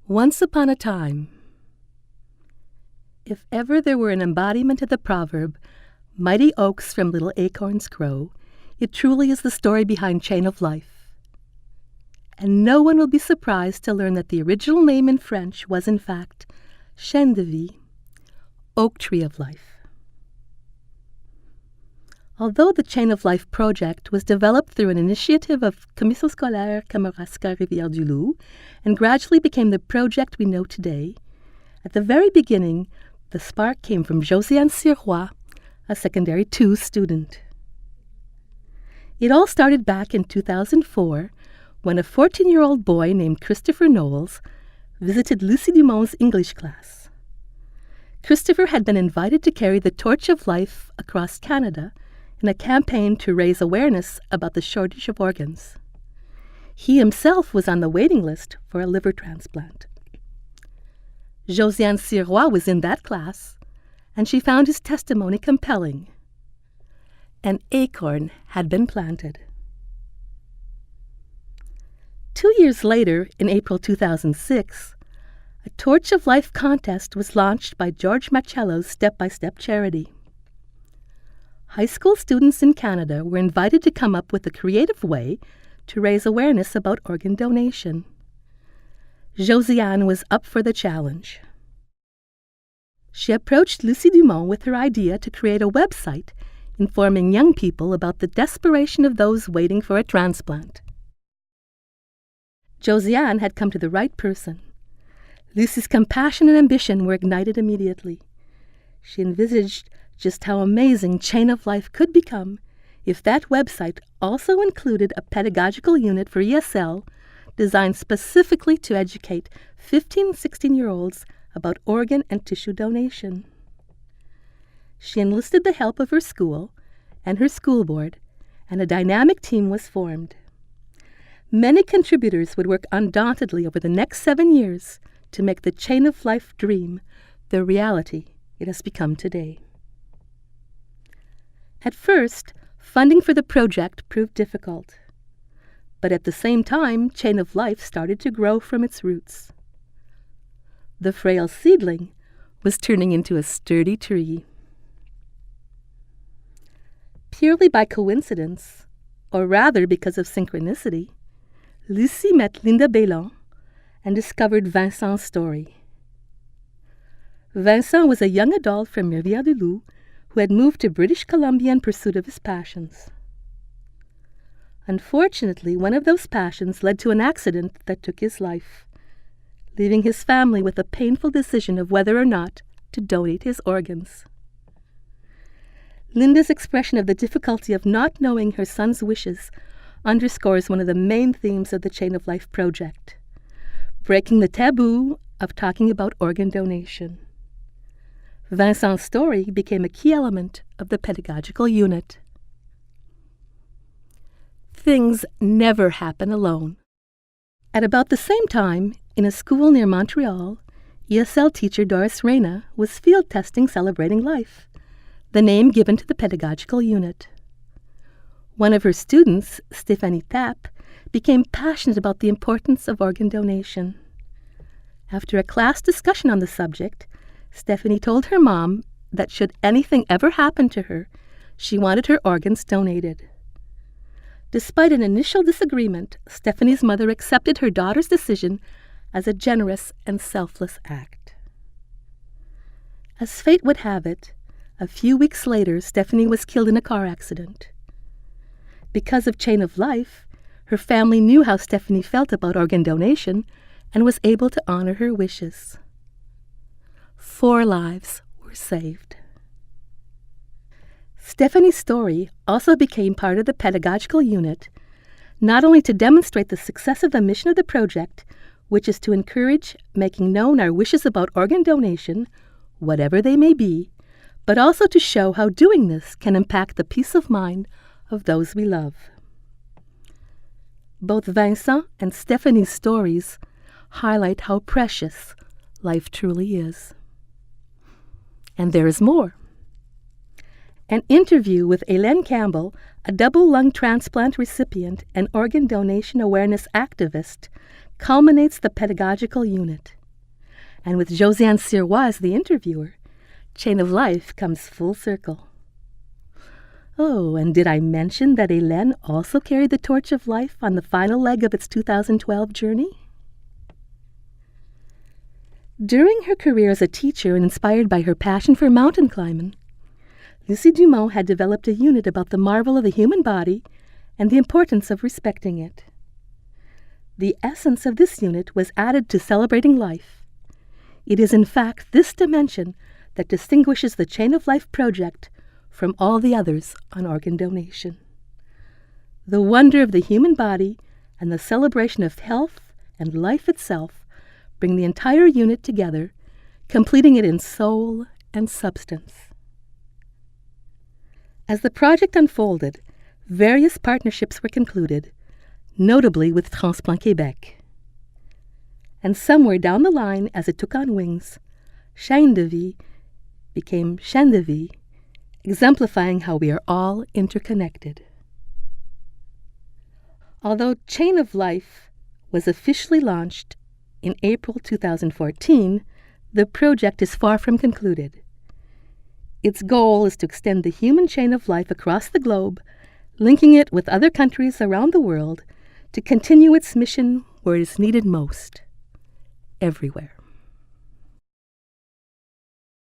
Once upon a time. If ever there were an embodiment of the proverb, "Mighty oaks from little acorns grow," it truly is the story behind Chain of Life. And no one will be surprised to learn that the original name in French was in fact Chêne de Vie, Oak Tree of Life. Although the Chain of Life project was developed through an initiative of Commission Scolaire Kamouraska Rivière-du-Loup and gradually became the project we know today, at the very beginning, the spark came from Josiane Sirois, a secondary 2 student. It all started back in 2004 when a 14-year-old boy named Christopher Knowles visited Lucie Dumont's English class. Christopher had been invited to carry the torch of life across Canada in a campaign to raise awareness about the shortage of organs. He himself was on the waiting list for a liver transplant. Josiane Sirois was in that class, and she found his testimony compelling. An acorn had been planted. 2 years later, in April 2006, a Torch of Life contest was launched by George Machello's Step by Step charity. High school students in Canada were invited to come up with a creative way to raise awareness about organ donation. Josiane was up for the challenge. She approached Lucie Dumont with her idea to create a website informing young people about the desperation of those waiting for a transplant. Josiane had come to the right person. Lucie's compassion and ambition were ignited immediately. She envisaged just how amazing Chain of Life could become if that website also included a pedagogical unit for ESL designed specifically to educate 15- and 16-year-olds about organ and tissue donation. She enlisted the help of her school and her school board, and a dynamic team was formed. Many contributors would work undauntedly over the next 7 years to make the Chain of Life dream the reality it has become today. At first, funding for the project proved difficult. But at the same time, Chain of Life started to grow from its roots. The frail seedling was turning into a sturdy tree. Purely by coincidence, or rather because of synchronicity, Lucie met Linda Bélan and discovered Vincent's story. Vincent was a young adult from Rivière-du-Loup who had moved to British Columbia in pursuit of his passions. Unfortunately, one of those passions led to an accident that took his life, leaving his family with a painful decision of whether or not to donate his organs. Linda's expression of the difficulty of not knowing her son's wishes underscores one of the main themes of the Chain of Life project, breaking the taboo of talking about organ donation. Vincent's story became a key element of the pedagogical unit. Things never happen alone. At about the same time, in a school near Montreal, ESL teacher Doris Reyna was field testing Celebrating Life, the name given to the pedagogical unit. One of her students, Stéphanie Tapp, became passionate about the importance of organ donation. After a class discussion on the subject, Stéphanie told her mom that should anything ever happen to her, she wanted her organs donated. Despite an initial disagreement, Stéphanie's mother accepted her daughter's decision as a generous and selfless act. As fate would have it, a few weeks later, Stéphanie was killed in a car accident. Because of Chain of Life, her family knew how Stéphanie felt about organ donation and was able to honor her wishes. 4 lives were saved. Stéphanie's story also became part of the pedagogical unit, not only to demonstrate the success of the mission of the project, which is to encourage making known our wishes about organ donation, whatever they may be, but also to show how doing this can impact the peace of mind of those we love. Both Vincent and Stéphanie's stories highlight how precious life truly is. And there is more. An interview with Hélène Campbell, a double lung transplant recipient and organ donation awareness activist, culminates the pedagogical unit. And with Josiane Sirois as the interviewer, Chain of Life comes full circle. Oh, and did I mention that Hélène also carried the torch of life on the final leg of its 2012 journey? During her career as a teacher and inspired by her passion for mountain climbing, Lucie Dumont had developed a unit about the marvel of the human body and the importance of respecting it. The essence of this unit was added to celebrating life. It is in fact this dimension that distinguishes the Chain of Life project from all the others on organ donation. The wonder of the human body and the celebration of health and life itself bring the entire unit together, completing it in soul and substance. As the project unfolded, various partnerships were concluded, notably with Transplant Québec. And somewhere down the line, as it took on wings, Chaîne de Vie became Chaîne de Vie, exemplifying how we are all interconnected. Although Chain of Life was officially launched in April 2014, the project is far from concluded. Its goal is to extend the human chain of life across the globe, linking it with other countries around the world to continue its mission where it is needed most, everywhere.